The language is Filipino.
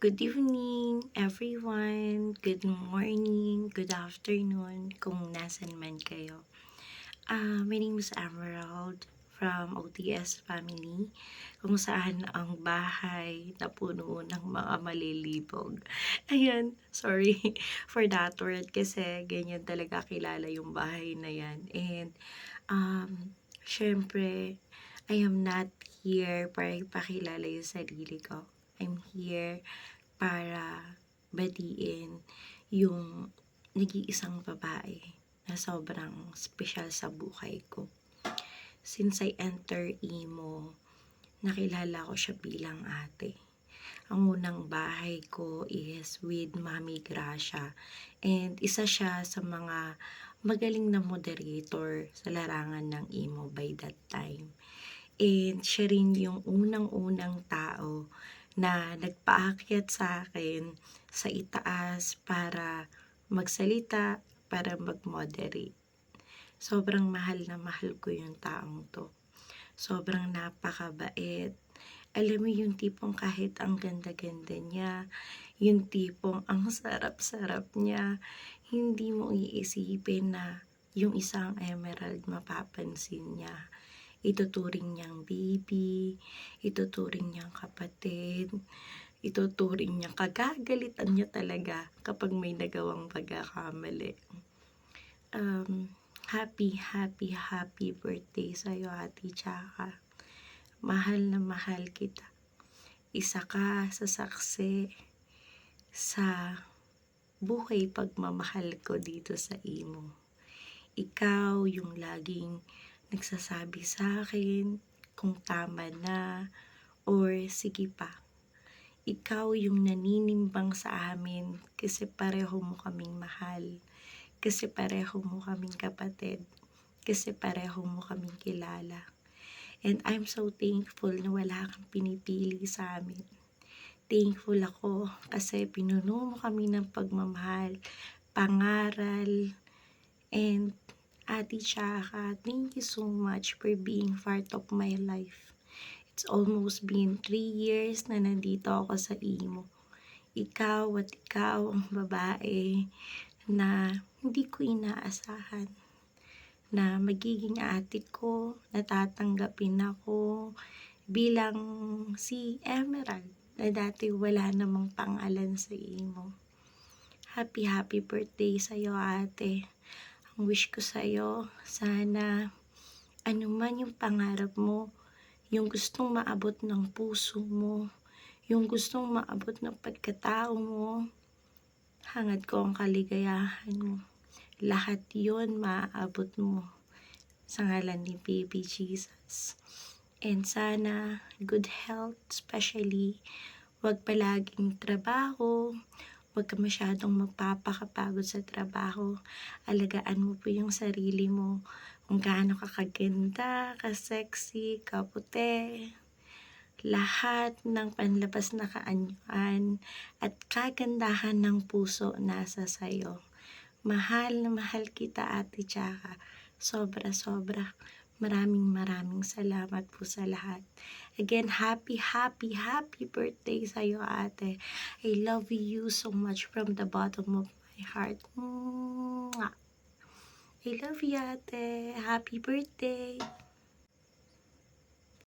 Good evening, everyone. Good morning, good afternoon, kung nasan man kayo. My name is Emerald from OTS Family, kung saan ang bahay na puno ng mga malilibog. Ayan, sorry for that word kasi ganyan talaga kilala yung bahay na yan. And, syempre, I am not here para ipakilala yung sarili ko. I'm here para batiin yung nag-iisang babae na sobrang special sa buhay ko. Since I enter emo, nakilala ko siya bilang ate. Ang unang bahay ko is with Mami Gracia, and isa siya sa mga magaling na moderator sa larangan ng emo by that time. And siya rin yung unang-unang tao na nagpaakyat sa akin sa itaas para magsalita, para mag-moderate. Sobrang mahal na mahal ko yung taong to. Sobrang napakabait. Alam mo yung tipong kahit ang ganda-ganda niya, yung tipong ang sarap-sarap niya, hindi mo iisipin na yung isang emerald mapapansin niya. Ituturing niyang baby, ituturing niyang kapatid, ituturing niyang kagagalitan niya talaga kapag may nagawang pagkakamali. Happy birthday sa'yo, Ate Chaka. Mahal na mahal kita. Isa ka sa saksi sa buhay pagmamahal ko dito sa imo. Ikaw yung laging nagsasabi sa akin kung tama na or sige pa. Ikaw yung naninimbang sa amin kasi pareho mo kaming mahal. Kasi pareho mo kaming kapatid. Kasi pareho mo kaming kilala. And I'm so thankful na wala kang pinipili sa amin. Thankful ako kasi pinuno mo kami ng pagmamahal, pangaral, and Ate Chaka, thank you so much for being part of my life. It's almost been 3 years na nandito ako sa imo. Ikaw at ikaw ang babae na hindi ko inaasahan na magiging ate ko, natatanggapin ako bilang si Emerald na dati wala namang pangalan sa imo. Happy birthday sa'yo, ate. Ang wish ko sa'yo, sana ano man yung pangarap mo, yung gustong maabot ng puso mo, yung gustong maabot ng pagkatao mo, hangad ko ang kaligayahan mo. Lahat yon maaabot mo sa ngalan ni Baby Jesus. And sana good health, especially wag palaging trabaho, wag ka masyadong magpapakapagod sa trabaho. Alagaan mo po yung sarili mo. Kung gaano ka kaganda, ka-sexy, kaputi. Lahat ng panlabas na kaanyuan at kagandahan ng puso nasa sayo. Mahal na mahal kita, Ate Chaka. Sobra-sobra. Maraming salamat po sa lahat. Again, happy birthday sa'yo, ate. I love you so much from the bottom of my heart. Mwah! I love you, ate. Happy birthday.